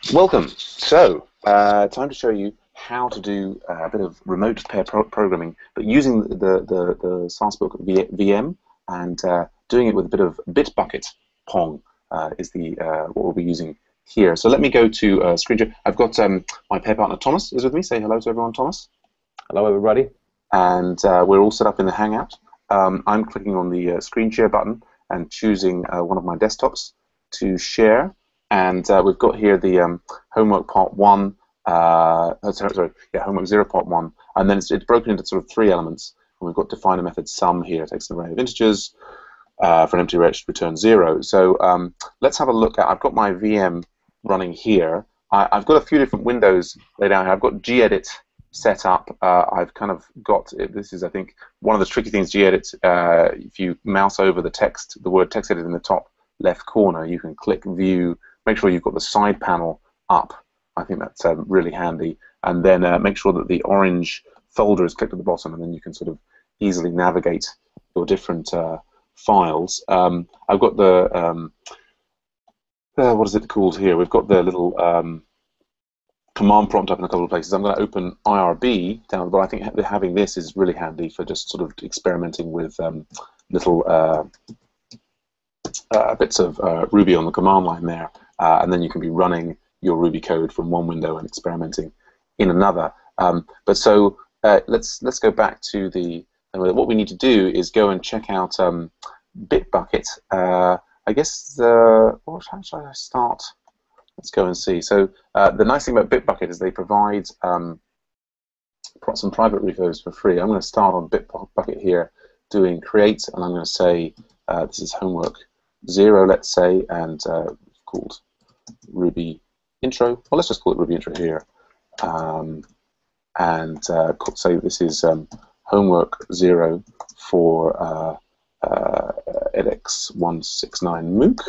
Welcome. So, time to show you how to do a bit of remote pair programming, but using the SaaS MOOC VM and doing it with a bit of Bitbucket Pong is the what we'll be using here. So let me go to screen share. I've got my pair partner Thomas is with me. Say hello to everyone, Thomas. Hello, everybody. And we're all set up in the Hangout. I'm clicking on the screen share button and choosing one of my desktops to share. And we've got here the homework part 1, homework 0 part 1, and then it's broken into sort of 3 elements. And we've got define a method sum here, takes an array of integers, for an empty array it should return 0. So let's have a look at, I've got my VM running here. I've got a few different windows laid out here. I've got gedit set up. I've kind of got, this is I think one of the tricky things, gedit, if you mouse over the text, the word text edit in the top left corner, you can click view. Make sure you've got the side panel up. I think that's really handy. And then make sure that the orange folder is clicked at the bottom, and then you can sort of easily navigate your different files. I've got the, what is it called here? We've got the little command prompt up in a couple of places. I'm going to open IRB down, but I think having this is really handy for just sort of experimenting with little bits of Ruby on the command line there. And then you can be running your Ruby code from one window and experimenting in another. But so let's go back to the. What we need to do is go and check out Bitbucket. I guess how should I start? Let's go and see. So the nice thing about Bitbucket is they provide some private repos for free. I'm going to start on Bitbucket here, doing create, and I'm going to say this is homework 0, let's say, and called Ruby intro. Well, let's just call it Ruby intro here, and say this is homework 0 for edX169 MOOC.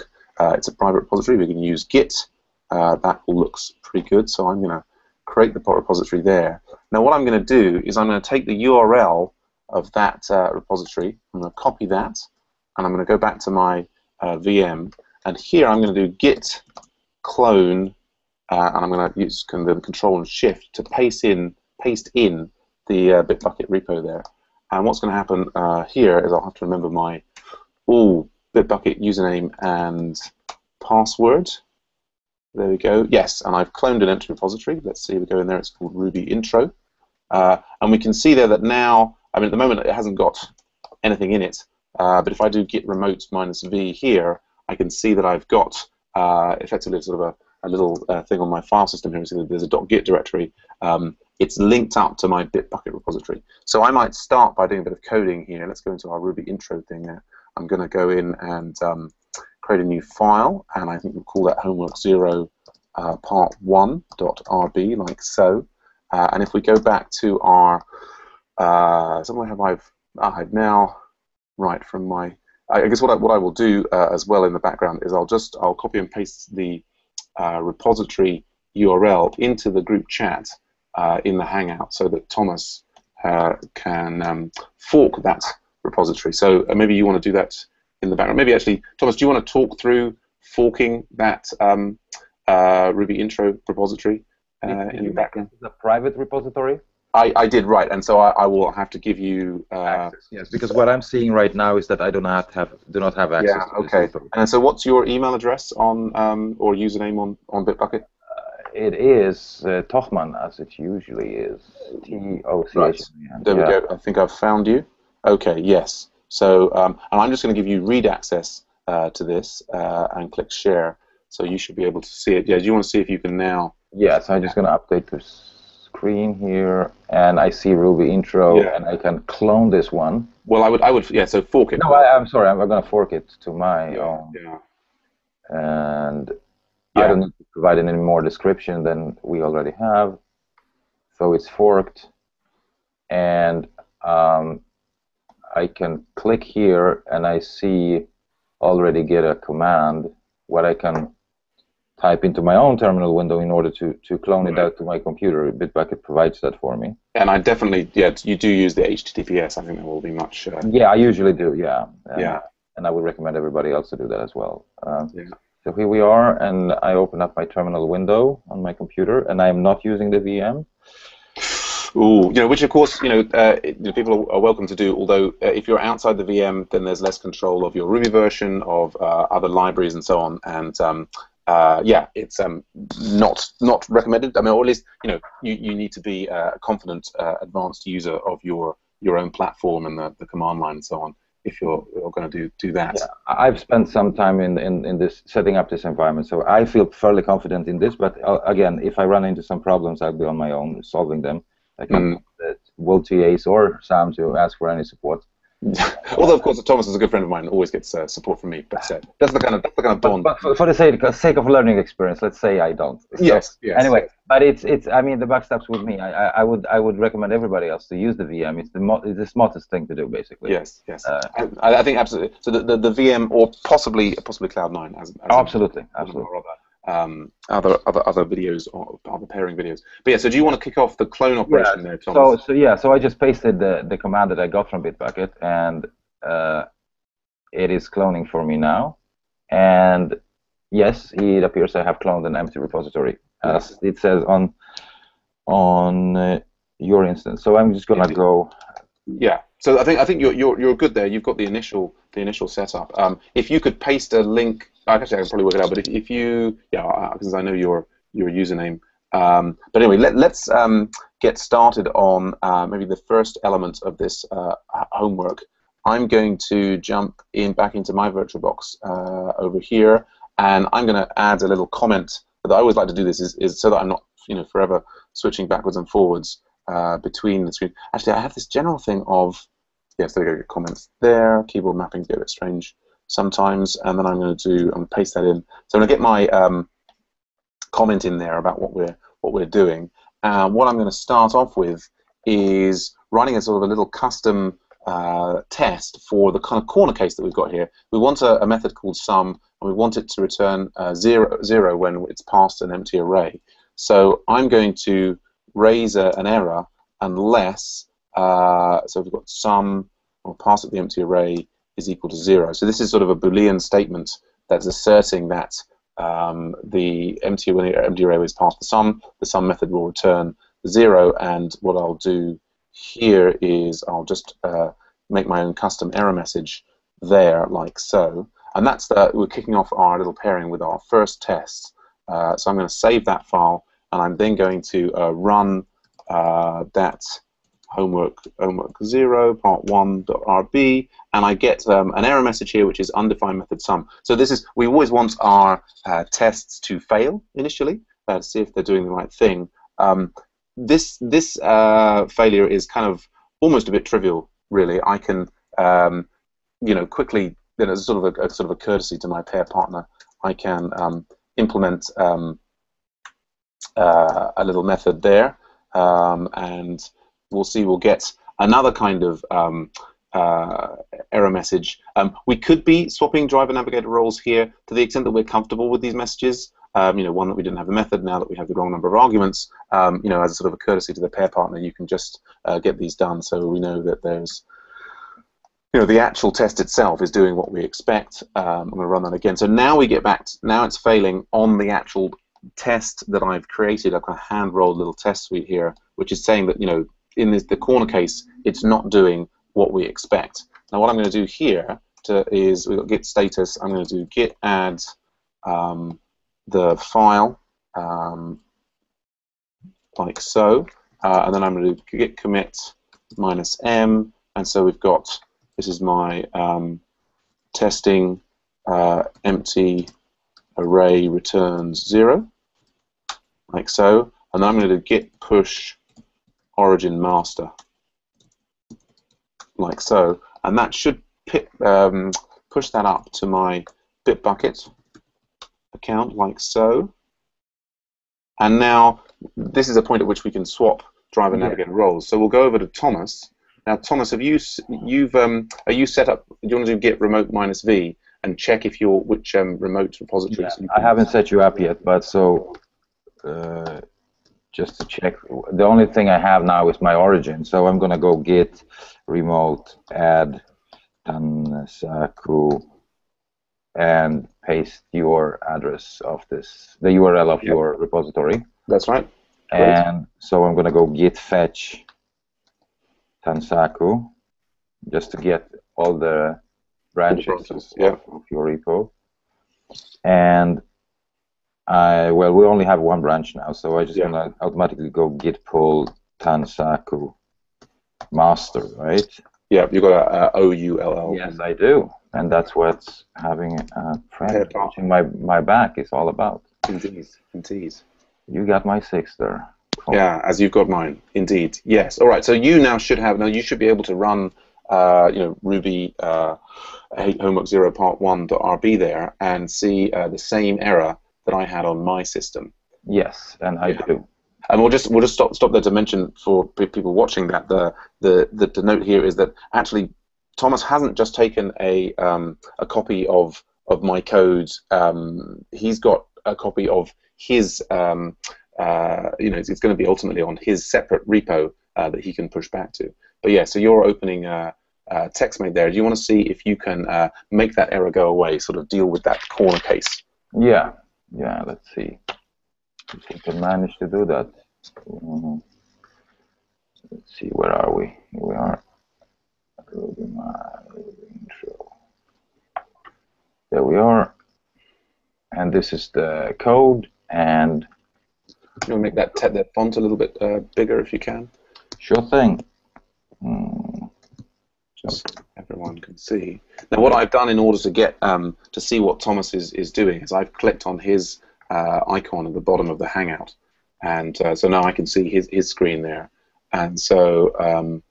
It's a private repository. We can use Git. That looks pretty good. So I'm going to create the repository there. Now, what I'm going to do is I'm going to take the URL of that repository. I'm going to copy that, and I'm going to go back to my VM. And here I'm going to do git clone, and I'm going to use the Control and Shift to paste in the Bitbucket repo there. And what's going to happen here is I'll have to remember my Bitbucket username and password. There we go. Yes, and I've cloned an empty repository. Let's see, we go in there. It's called Ruby intro, and we can see there that now. I mean, at the moment it hasn't got anything in it. But if I do git remote -v here, I can see that I've got effectively sort of a little thing on my file system here. So there's a .git directory. It's linked up to my Bitbucket repository. So I might start by doing a bit of coding here. Let's go into our Ruby intro thing there. I'm going to go in and create a new file, and I think we'll call that homework 0 part 1.rb, like so. And if we go back to our, somewhere have I've now. Right, from my, I guess what I will do as well in the background is I'll copy and paste the repository URL into the group chat in the Hangout so that Thomas can fork that repository. So maybe you want to do that in the background. Maybe actually, Thomas, do you want to talk through forking that Ruby intro repository in the background? The private repository? I did, right, and so I will have to give you access. Yes, because what I'm seeing right now is that I do not have access. Yeah, okay. And so, what's your email address on or username on Bitbucket? It is Tochman, as it usually is. T-O-C-H. Right. There we go. I think I've found you. Okay. Yes. So, and I'm just going to give you read access to this and click share, so you should be able to see it. Yeah. Do you want to see if you can now? Yes. I'm just going to update this screen here, and I see Ruby intro, and I can clone this one. Well, I would, yeah. So fork it. No, I'm sorry. I'm going to fork it to my own. Yeah. And I don't need to provide any more description than we already have. So it's forked, and I can click here, and I see already get a command what I can type into my own terminal window in order to clone it out to my computer. Bitbucket provides that for me. And I definitely, you do use the HTTPS. I think that will be much. Yeah, I usually do. Yeah. And I would recommend everybody else to do that as well. So here we are, and I open up my terminal window on my computer, and I am not using the VM. Ooh, which of course, people are welcome to do. Although, if you're outside the VM, then there's less control of your Ruby version, of other libraries, and so on. And yeah, it's not recommended. I mean, or at least you need to be a confident, advanced user of your own platform and the command line and so on, if you're going to do that. Yeah, I've spent some time in this setting up this environment, so I feel fairly confident in this. But again, if I run into some problems, I'll be on my own solving them. I can't will TAs or Sam to ask for any support. Although, of course, Thomas is a good friend of mine, always gets support from me. But that's the kind of bond. But for the sake of learning experience, let's say I don't. So, yes. Anyway, but it's. I mean, the buck stops with me. I would recommend everybody else to use the VM. It's the smartest thing to do, basically. Yes. I think absolutely. So the VM or possibly Cloud9 as absolutely. Other videos or other pairing videos. But yeah, so do you want to kick off the clone operation there, Thomas? So I just pasted the command that I got from Bitbucket, and it is cloning for me now. And yes, it appears I have cloned an empty repository, as it says on your instance. So I'm just gonna go. Yeah. So I think you're good there. You've got the initial setup. If you could paste a link. Actually, I can probably work it out, but if you, because I know your username. But anyway, let's get started on maybe the first element of this homework. I'm going to jump back into my VirtualBox over here, and I'm going to add a little comment. That I always like to do this is so that I'm not forever switching backwards and forwards between the screen. Actually, I have this general thing of yes, there we go. Comments there. Keyboard mapping's get a bit strange sometimes, and then I'm going to paste that in. So I'm going to get my comment in there about what we're doing. What I'm going to start off with is writing a sort of a little custom test for the kind of corner case that we've got here. We want a method called sum, and we want it to return 0 when it's passed an empty array. So I'm going to raise an error unless so we've got sum or pass at the empty array is equal to 0. So this is sort of a Boolean statement that's asserting that the empty array is passed the sum method will return 0, and what I'll do here is I'll just make my own custom error message there, like so. And that's we're kicking off our little pairing with our first test. So I'm going to save that file, and I'm then going to run that homework 0 part1.rb, and I get an error message here which is undefined method sum. So this is, we always want our tests to fail initially to see if they're doing the right thing. This failure is kind of almost a bit trivial, really. I can quickly, as sort of a courtesy to my pair partner, I can implement a little method there, and we'll get another kind of error message. We could be swapping driver navigator roles here to the extent that we're comfortable with these messages. One that we didn't have a method, now that we have the wrong number of arguments. As a sort of a courtesy to the pair partner, you can just get these done, so we know that there's, the actual test itself is doing what we expect. I'm going to run that again. So now we get back. Now it's failing on the actual test that I've created. I've got a hand-rolled little test suite here, which is saying that in the corner case, it's not doing what we expect. Now what I'm going to do here is we've got git status. I'm going to do git add the file like so, and then I'm going to do git commit -m, and so we've got, this is my testing empty array returns 0, like so, and then I'm going to do git push origin master, like so, and that should push that up to my Bitbucket account, like so. And now this is a point at which we can swap driver navigator roles. So we'll go over to Thomas. Now, Thomas, are you set up? Do you want to do git remote -v and check if you're which remote repositories? Yeah, I haven't set you up yet, but so just to check, the only thing I have now is my origin. So I'm gonna go git remote add Tansaku and paste your address of this, the URL of your repository. That's right. Great. And so I'm going to go git fetch Tansaku just to get all the branches of your repo. And well, we only have one branch now, so I just going to automatically go git pull Tansaku master, right? Yeah, you've got a OULL. Yes, I do. And that's what's having a friend watching my back is all about. Indeed, indeed. You got my 6 there. Cool. Yeah, as you've got mine. Indeed. Yes. All right. So you now should have. Now you should be able to run, Ruby homework 0 part 1.rb there and see the same error that I had on my system. Yes, and I do. And we'll just stop there to mention for people watching that the note here is that actually Thomas hasn't just taken a copy of my code. He's got a copy of his. It's going to be ultimately on his separate repo that he can push back to. But yeah, so you're opening TextMate there. Do you want to see if you can make that error go away? Sort of deal with that corner case. Yeah. Let's see if we can manage to do that. Let's see, where are we? Here we are. Ruby intro. There we are. And this is the code. And you want to make that font a little bit bigger if you can. Sure thing. Just so everyone can see. Now, what I've done in order to get to see what Thomas is doing is I've clicked on his icon at the bottom of the Hangout, and so now I can see his screen there. And so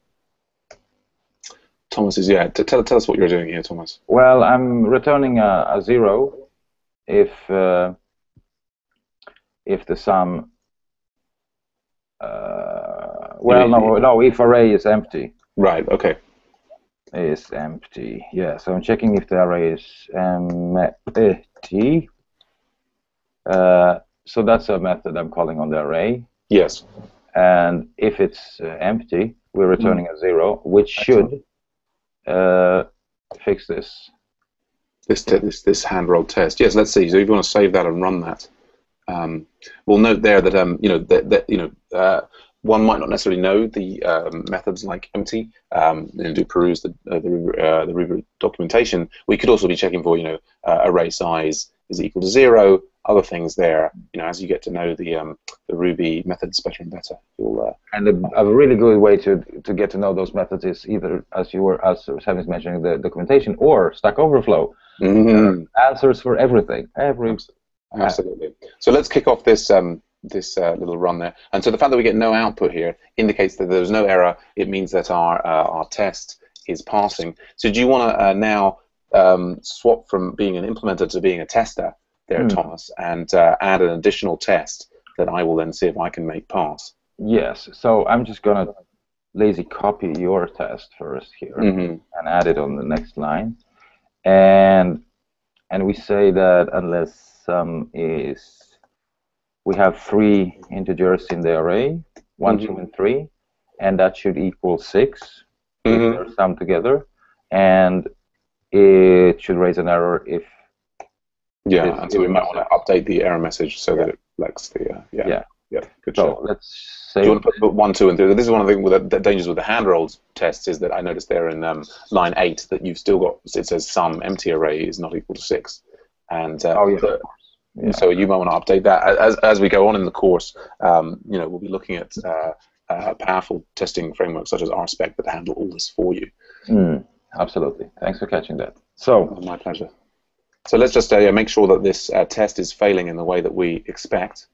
Thomas is tell us what you're doing here, Thomas. Well, I'm returning a 0 if the sum. If array is empty. Right. Okay. Is empty. Yeah. So I'm checking if the array is empty. So that's a method I'm calling on the array. Yes. And if it's empty, we're returning a 0, which should fix this. This hand-rolled test. Yes. Let's see. So if you want to save that and run that, we'll note there that one might not necessarily know the methods like empty. Do peruse the Ruby documentation. We could also be checking for array size is equal to 0. Other things there. As you get to know the Ruby methods better and better, you'll. And a really good way to get to know those methods is either as Sam mentioning the documentation or Stack Overflow. Answers for everything. Absolutely. So let's kick off this little run there. And so the fact that we get no output here indicates that there's no error. It means that our test is passing. So do you want to now swap from being an implementer to being a tester there, Thomas, and add an additional test that I will then see if I can make pass? Yes. So I'm just going to lazy copy your test first here and add it on the next line. And we say that unless sum is, we have 3 integers in the array, 1, 2, and 3, and that should equal 6 if they're summed together, and it should raise an error if. Yeah, and so we might want to update the error message so that it reflects the. Good so job. Let's say. Do you want to put 1, 2, and 3? This is one of the dangers with the hand-rolled tests is that I noticed there in line 8 that you've still got, it says sum empty array is not equal to 6. And so you might want to update that as we go on in the course. We'll be looking at powerful testing frameworks such as RSpec that handle all this for you. Absolutely. Thanks for catching that. So my pleasure. So let's just make sure that this test is failing in the way that we expect.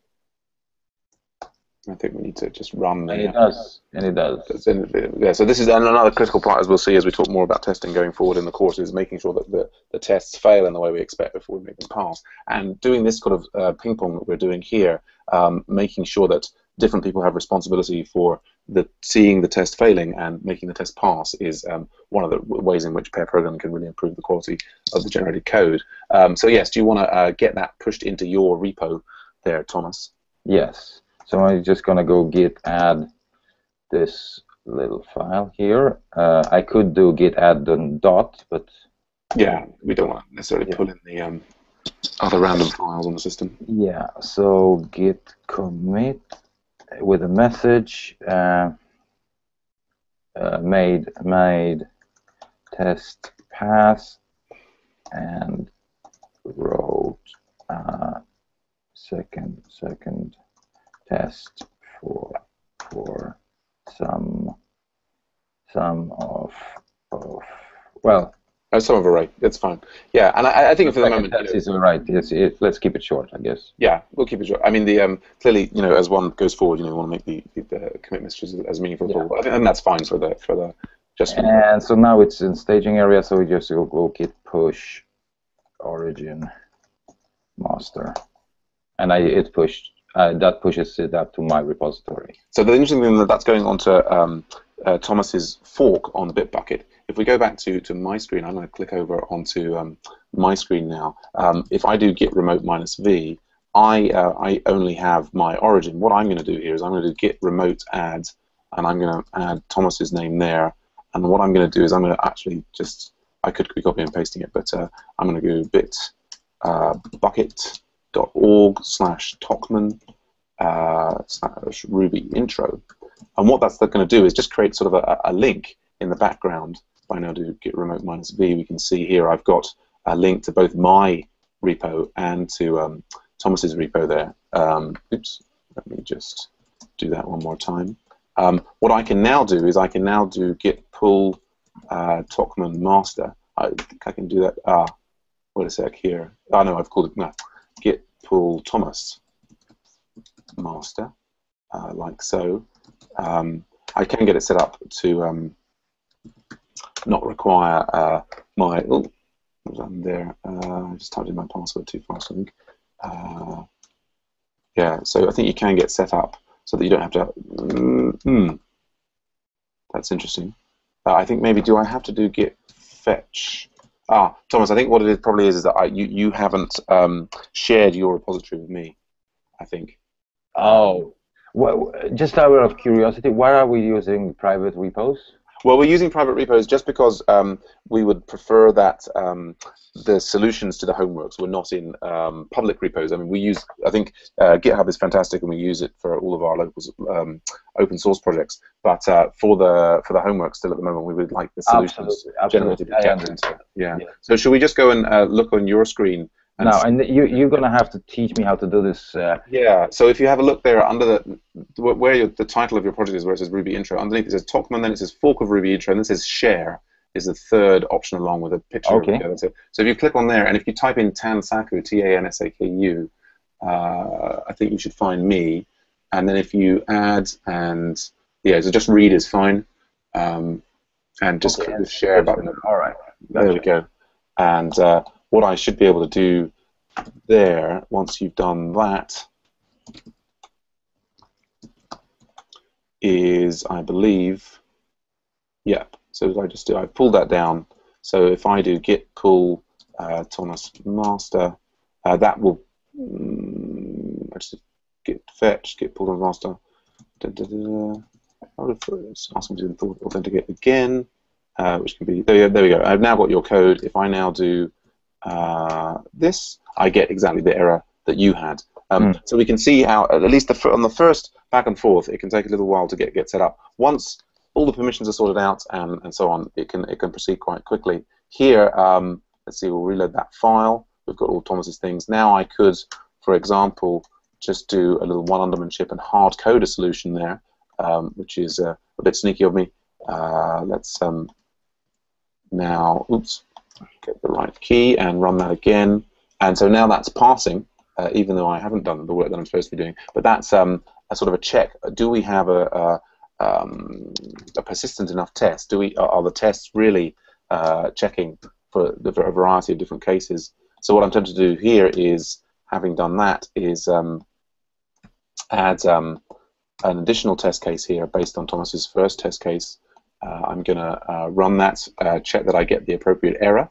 I think we need to just run. And it does. Yeah. So this is another critical part, as we'll see as we talk more about testing going forward in the course, is making sure that the tests fail in the way we expect before we make them pass. And doing this sort of ping pong that we're doing here, making sure that different people have responsibility for seeing the test failing and making the test pass is one of the ways in which pair programming can really improve the quality of the generated code. So yes, do you want to get that pushed into your repo there, Thomas? Yes. So I'm just going to go git add this little file here. I could do git add dot, but Yeah, we don't want to necessarily pull in the other random files on the system. Yeah, so git commit with a message made test pass and wrote second test for some of well. Some of it, right? That's fine. Yeah, and I think for the moment, test is all right. Yes, let's keep it short, I guess. Yeah, we'll keep it short. I mean, the clearly, as one goes forward, you want to make the commit messages as meaningful as possible. I think, and that's fine for the just. And so now it's in staging area, so we just go git push origin master, and it pushed that pushes it up to my repository. So the interesting thing that's going onto Thomas's fork on Bitbucket. If we go back to my screen, I'm going to click over onto my screen now. If I do git remote -v, I only have my origin. What I'm going to do here is I'm going to do git remote add, and I'm going to add Thomas's name there. And what I'm going to do is I'm going to actually just, I could be copying and pasting it, but I'm going to go bitbucket.org/Tocman /Ruby intro. And what that's going to do is just create sort of a link in the background. If I now do git remote -v, we can see here I've got a link to both my repo and to Thomas's repo there. Oops, let me just do that one more time. What I can now do is I can now do git pull Tocman master. I think I can do that. Wait a sec here. Oh no, I've called it git pull Thomas master, like so. I can get it set up to not require my. Oh, what was on there? I just typed in my password too fast, I think. Yeah, so I think you can get set up so that you don't have to. That's interesting. I think maybe do I have to do git fetch? Thomas, I think what it probably is that you haven't shared your repository with me, I think. Oh, well, just out of curiosity, why are we using private repos? Well, we're using private repos just because we would prefer that the solutions to the homeworks were not in public repos. I mean, I think GitHub is fantastic, and we use it for all of our local open source projects. But for the homework, still at the moment, we would like the solutions generated. Yeah. So should we just go and look on your screen? And you're going to have to teach me how to do this. Yeah, so if you have a look there under where the title of your project is, where it says Ruby Intro, underneath it says Tocman, then it says Fork of Ruby Intro, and then it says Share is the third option along with a picture. Okay. Of it. So if you click on there, and if you type in Tansaku, Tansaku, I think you should find me, and then if you add and so just read is fine, and just click the Share button. All right. There we go, and what I should be able to do there, once you've done that, is, I believe, so I pulled that down. So if I do git pull Thomas master, that will, just git fetch, git pull Thomas master, ask me to authenticate again, which can be, there we go. I've now got your code. If I now do this, I get exactly the error that you had. So we can see how, at least on the first back and forth, it can take a little while to get set up. Once all the permissions are sorted out and so on, it can proceed quite quickly. Here, let's see, we'll reload that file. We've got all Thomas's things. Now I could, for example, just do a little one-undermanship and hard code a solution there, which is a bit sneaky of me. Let's now, oops, get the right key and run that again. And so now that's passing, even though I haven't done the work that I'm supposed to be doing. But that's a sort of a check. Do we have a persistent enough test? Are the tests really checking for a variety of different cases? So what I'm tempted to do here is, having done that, is add an additional test case here based on Thomas's first test case. I'm going to run that, check that I get the appropriate error.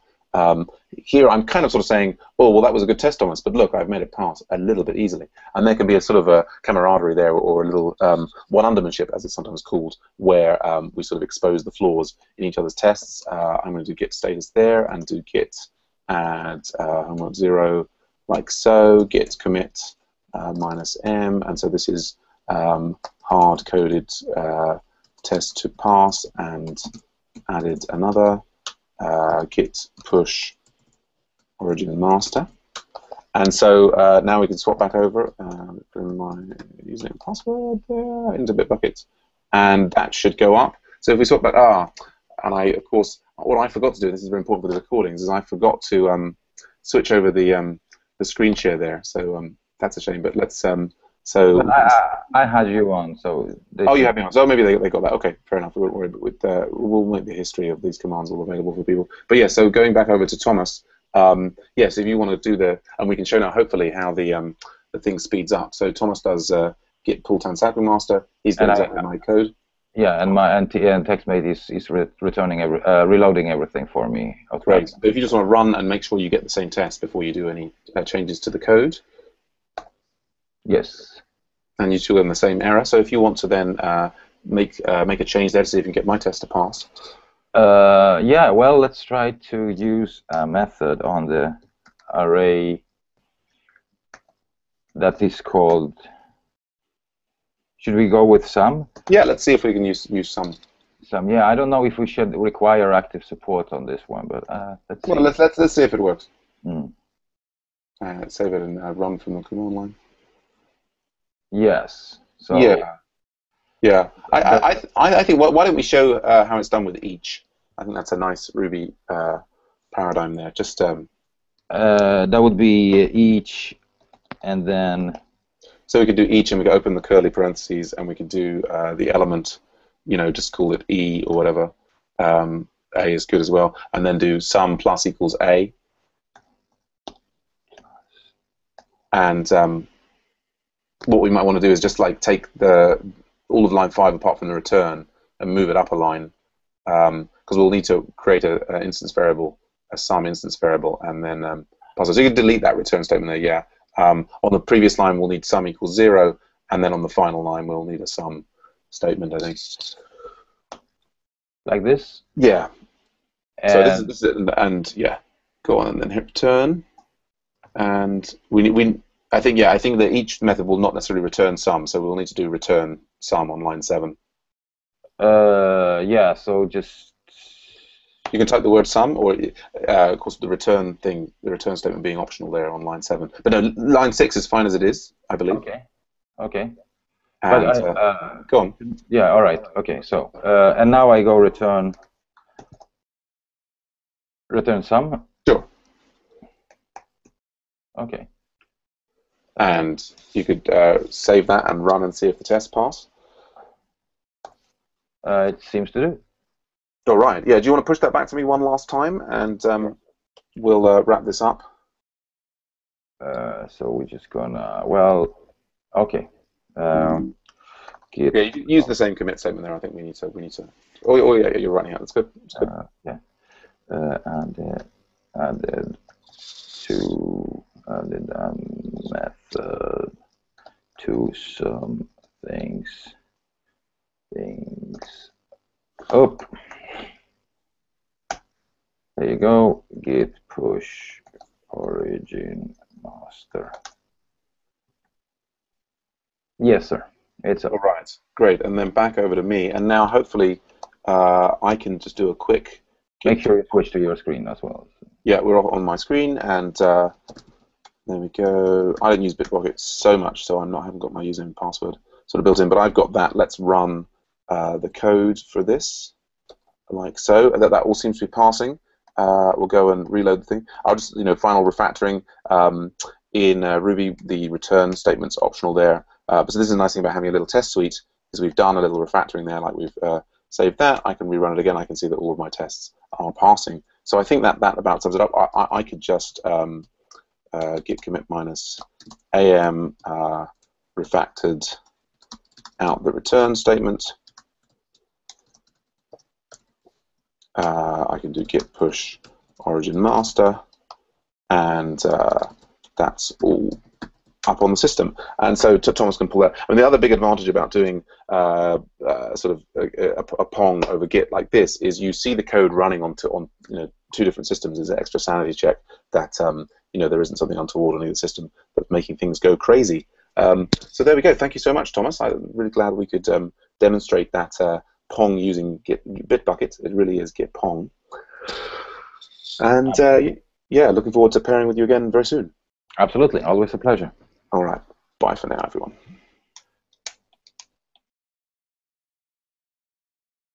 here I'm kind of sort of saying, oh, well, that was a good test, Thomas, but look, I've made it pass a little bit easily. And there can be a sort of a camaraderie there, or a little one-undermanship, as it's sometimes called, where we sort of expose the flaws in each other's tests. I'm going to do git status there, and do git add HW0 like so, git commit -m, and so this is hard-coded test to pass, and added another git push origin and master. And so now we can swap back over my username and password there into Bitbucket, and that should go up. So if we swap back, and of course, what I forgot to do, this is very important for the recordings, is I forgot to switch over the screen share there. So that's a shame, but let's But I had you on, so. Oh, you have me on. So maybe they got that. Okay, fair enough. We won't worry. But we'll make the history of these commands all available for people. But yeah, so going back over to Thomas. Yes, if you want to do and we can show now hopefully how the thing speeds up. So Thomas does git pull sampling master. He's doing exactly my code. Yeah, and TextMate is returning reloading everything for me. Okay. Great. But if you just want to run and make sure you get the same test before you do any changes to the code. Yes. And you still have the same error. So if you want to then make a change there to see if you can get my test to pass. Yeah, well, let's try to use a method on the array that is called. Should we go with sum? Yeah, let's see if we can use sum. Sum. Yeah, I don't know if we should require active support on this one, but let's see. Well, let's see if it works. Mm. Save it and run from the command line. Yes. So. Yeah. I think. Why don't we show how it's done with each? I think that's a nice Ruby paradigm there. Just. That would be each, and then. So we could do each, and we could open the curly parentheses, and we could do the element. Just call it E or whatever. A is good as well, and then do sum plus equals A. And what we might want to do is just like take all of line 5 apart from the return and move it up a line, because we'll need to create an instance variable, a sum instance variable, and then pass it. So you can delete that return statement there, yeah. On the previous line, we'll need sum equals 0, and then on the final line, we'll need a sum statement, I think. Like this? Yeah. And so this is it, and yeah, go on and then hit return, and I think that each method will not necessarily return sum, so we'll need to do return sum on line 7. Yeah, so just. You can type the word sum, or of course the return statement being optional there on line 7. But no, line 6 is fine as it is, I believe. Okay. And, go on. Yeah. All right. Okay. So and now I go return sum. Sure. Okay. And you could save that and run and see if the test pass. It seems to do. All right. Yeah. Do you want to push that back to me one last time, and we'll wrap this up? So we're just gonna. Well. Okay. Yeah. Use the same commit statement there. I think we need to. Oh yeah. You're running out. That's good. That's good. Yeah. Added a method to some things up. There you go. Git push origin master. Yes, sir. It's up. All right. Great. And then back over to me. And now hopefully I can just do a quick. Make sure you switch to your screen as well. Yeah, we're on my screen, and there we go. I don't use Bitbucket so much, so I haven't got my username and password sort of built in, but I've got that. Let's run the code for this, like so. That all seems to be passing. We'll go and reload the thing. I'll just, final refactoring. In Ruby, the return statement's optional there. But so this is a nice thing about having a little test suite, is we've done a little refactoring there, like we've saved that. I can rerun it again. I can see that all of my tests are passing. So I think that about sums it up. I could just git commit -am refactored out the return statement. I can do git push origin master, and that's all up on the system. And so Thomas can pull that. I mean, the other big advantage about doing sort of a Pong over Git like this is you see the code running on two different systems. Is an extra sanity check that there isn't something untoward on either system that's making things go crazy. So there we go. Thank you so much, Thomas. I'm really glad we could demonstrate that Pong using Bitbucket. It really is Git Pong. And yeah, looking forward to pairing with you again very soon. Absolutely. Always a pleasure. All right. Bye for now, everyone.